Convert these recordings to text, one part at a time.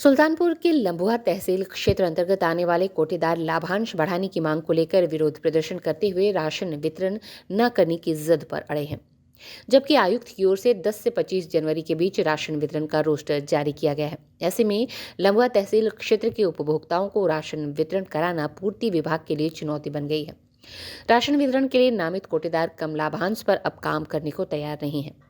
सुल्तानपुर के लंबुआ तहसील क्षेत्र अंतर्गत आने वाले कोटेदार लाभांश बढ़ाने की मांग को लेकर विरोध प्रदर्शन करते हुए राशन वितरण न करने की जिद पर अड़े हैं, जबकि आयुक्त की ओर से 10 से 25 जनवरी के बीच राशन वितरण का रोस्टर जारी किया गया है। ऐसे में लंबुआ तहसील क्षेत्र के उपभोक्ताओं को राशन वितरण कराना पूर्ति विभाग के लिए चुनौती बन गई है। राशन वितरण के लिए नामित कोटेदार कम लाभांश पर अब काम करने को तैयार नहीं है।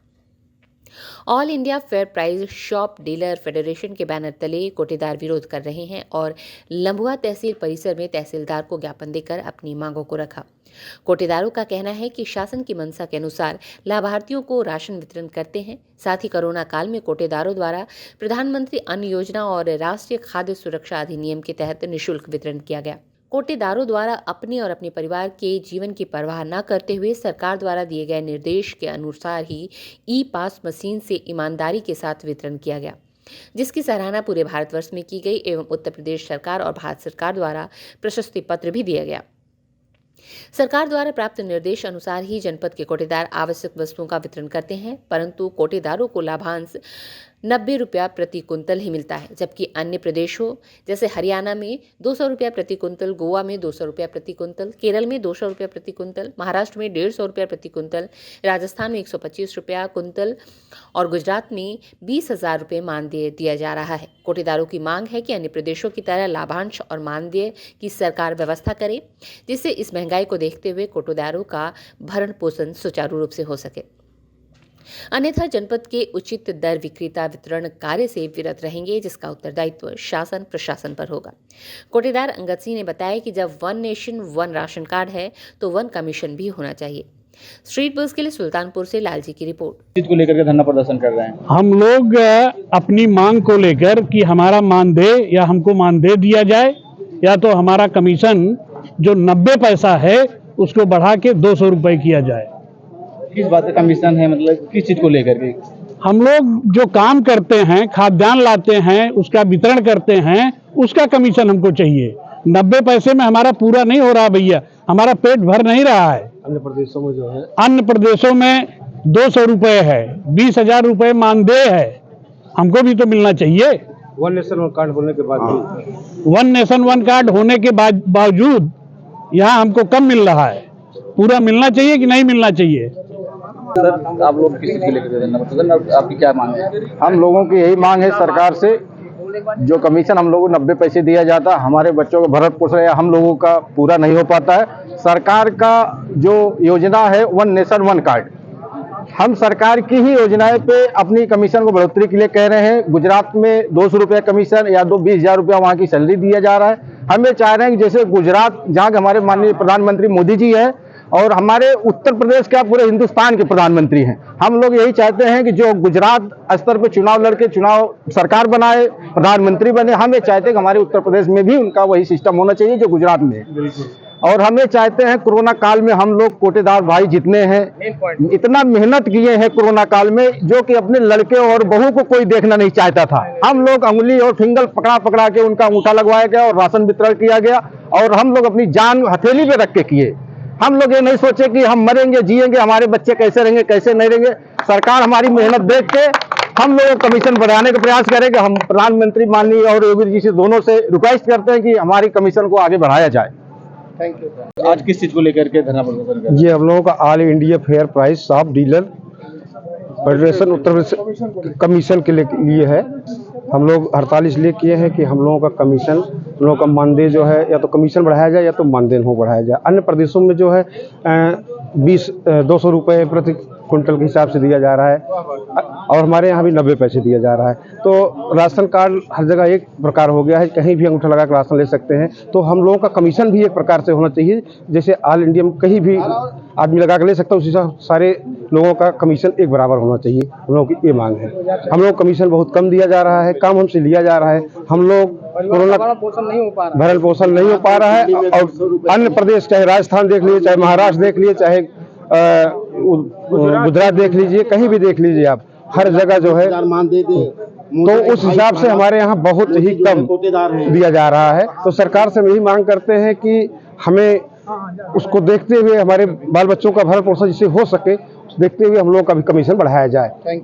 All India fair price shop dealer federation के बैनर तले कोटेदार विरोध कर रहे हैं और लंबुआ तहसील परिसर में तहसीलदार को ज्ञापन देकर अपनी मांगों को रखा। कोटेदारों का कहना है कि शासन की मंशा के अनुसार लाभार्थियों को राशन वितरण करते हैं। साथ ही कोरोना काल में कोटेदारों द्वारा प्रधानमंत्री अन्न योजना और राष्ट्रीय खाद्य सुरक्षा अधिनियम के तहत निःशुल्क वितरण किया गया। कोटेदारों द्वारा अपने और अपने परिवार के जीवन की परवाह न करते हुए सरकार द्वारा दिए गए निर्देश के अनुसार ही ई-पास मशीन से ईमानदारी के साथ वितरण किया गया, जिसकी सराहना पूरे भारतवर्ष में की गई एवं उत्तर प्रदेश सरकार और भारत सरकार द्वारा प्रशस्ति पत्र भी दिया गया। सरकार द्वारा प्राप्त निर्देश अनुसार ही जनपद के कोटेदार आवश्यक वस्तुओं का वितरण करते हैं, परंतु कोटेदारों को लाभांश 90 रुपया प्रति कुंतल ही मिलता है, जबकि अन्य प्रदेशों जैसे हरियाणा में 200 रुपया प्रति कुंतल, गोवा में 200 रुपया प्रति कुंतल, केरल में 200 रुपया प्रति कुंतल, महाराष्ट्र में 150 रुपया प्रति कुंतल, राजस्थान में 125 रुपया कुंतल और गुजरात में 20,000 रुपये मानदेय दिया जा रहा है। कोटेदारों की मांग है कि अन्य प्रदेशों की तरह लाभांश और मानदेय की सरकार व्यवस्था करे, जिससे इस महंगाई को देखते हुए कोटेदारों का भरण पोषण सुचारू रूप से हो सके। अन्यथा जनपद के उचित दर विक्रेता वितरण कार्य से विरत रहेंगे, जिसका उत्तरदायित्व शासन प्रशासन पर होगा। कोटेदार अंगद सिंह ने बताया कि जब one nation one ration card है तो वन कमीशन भी होना चाहिए। स्ट्रीट न्यूज़ के लिए सुल्तानपुर से लालजी की रिपोर्ट। चीज को लेकर के धरना प्रदर्शन कर रहे हैं हम लोग अपनी मांग को लेकर कि हमारा मानदेय या हमको मानदेय दिया जाए या तो हमारा कमीशन जो 90 पैसा है उसको बढ़ा के 200 रुपये किया जाए। किस बात का कमीशन है, मतलब किस चीज को लेकर के? हम लोग जो काम करते हैं, खाद्यान्न लाते हैं, उसका वितरण करते हैं, उसका कमीशन हमको चाहिए। 90 पैसे में हमारा पूरा नहीं हो रहा भैया, हमारा पेट भर नहीं रहा है। अन्य प्रदेशों में जो है, अन्य प्रदेशों में 200 रुपये है, 20,000 रुपये मानदेय है, हमको भी तो मिलना चाहिए। वन नेशन वन कार्ड होने के बाद वन नेशन वन कार्ड होने के बावजूद यहाँ हमको कम मिल रहा है। पूरा मिलना चाहिए कि नहीं मिलना चाहिए? सर, आप लोग किस चीज को लेकर के धरना प्रदर्शन, आपकी क्या मांग है? हम लोगों की यही मांग है सरकार से, जो कमीशन हम लोगों को 90 पैसे दिया जाता, हमारे बच्चों का भरण पोषण हम लोगों का पूरा नहीं हो पाता है। सरकार का जो योजना है वन नेशन वन कार्ड, हम सरकार की ही योजनाएं पे अपनी कमीशन को बढ़ोतरी के लिए कह रहे हैं। गुजरात में 200 रुपया कमीशन या 20,000 रुपया वहाँ की सैलरी दिया जा रहा है। हम ये चाह रहे हैं कि जैसे गुजरात, जहाँ हमारे माननीय प्रधानमंत्री मोदी जी है और हमारे उत्तर प्रदेश का पूरे हिंदुस्तान के प्रधानमंत्री हैं, हम लोग यही चाहते हैं कि जो गुजरात स्तर पर चुनाव लड़के चुनाव सरकार बनाए, प्रधानमंत्री बने, हम ये चाहते हैं कि हमारे उत्तर प्रदेश में भी उनका वही सिस्टम होना चाहिए जो गुजरात में है। और हम ये चाहते हैं कोरोना काल में हम लोग कोटेदार भाई जितने हैं इतना मेहनत किए हैं कोरोना काल में, जो कि अपने लड़के और बहू को कोई देखना नहीं चाहता था। हम लोग अंगुली और फिंगर पकड़ा पकड़ा के उनका अंगूठा लगवाया गया और राशन वितरण किया गया और हम लोग अपनी जान हथेली पे रख के किए। हम लोग ये नहीं सोचे कि हम मरेंगे जिएंगे, हमारे बच्चे कैसे रहेंगे कैसे नहीं रहेंगे। सरकार हमारी मेहनत देख के हम लोग कमीशन बढ़ाने का प्रयास करेंगे। हम प्रधानमंत्री माननीय और योगी जी से दोनों से रिक्वेस्ट करते हैं कि हमारी कमीशन को आगे बढ़ाया जाए। Thank you. आज किस चीज को लेकर के धरना प्रदर्शन कर रहे हैं? ये हम लोगों का all India fair price shop dealer federation Uttar Pradesh commission के लिए है। हम लोग हड़ताल इसलिए किए हैं कि हम लोगों का कमीशन, हम लोगों का मानदेय जो है या तो कमीशन बढ़ाया जाए या तो मानदेय हो बढ़ाया जाए। अन्य प्रदेशों में जो है 200 रुपये प्रति कुंटल के हिसाब से दिया जा रहा है और हमारे यहाँ भी 90 पैसे दिया जा रहा है। तो राशन कार्ड हर जगह एक प्रकार हो गया है, कहीं भी अंगूठा लगा कर राशन ले सकते हैं। तो हम लोगों का कमीशन भी एक प्रकार से होना चाहिए, जैसे ऑल इंडिया में कहीं भी आदमी लगा कर ले सकता है, उसी हिसाब सारे लोगों का कमीशन एक बराबर होना चाहिए। हम लोगों की ये मांग है। हम लोग कमीशन बहुत कम दिया जा रहा है, कम हमसे लिया जा रहा है। हम लोग कोरोना भरण पोषण नहीं हो पा रहा है और अन्य प्रदेश, चाहे राजस्थान देख लीजिए, चाहे महाराष्ट्र देख लीजिए, चाहे गुजरात देख लीजिए, कहीं भी देख लीजिए आप, हर जगह जो है तो उस हिसाब से हमारे यहाँ बहुत ही कम दिया जा रहा है। तो सरकार से हम यही मांग करते हैं कि हमें उसको देखते हुए हमारे बाल बच्चों का भरण पोषण जिससे हो सके, देखते हुए हम लोगों का भी कमीशन बढ़ाया जाए।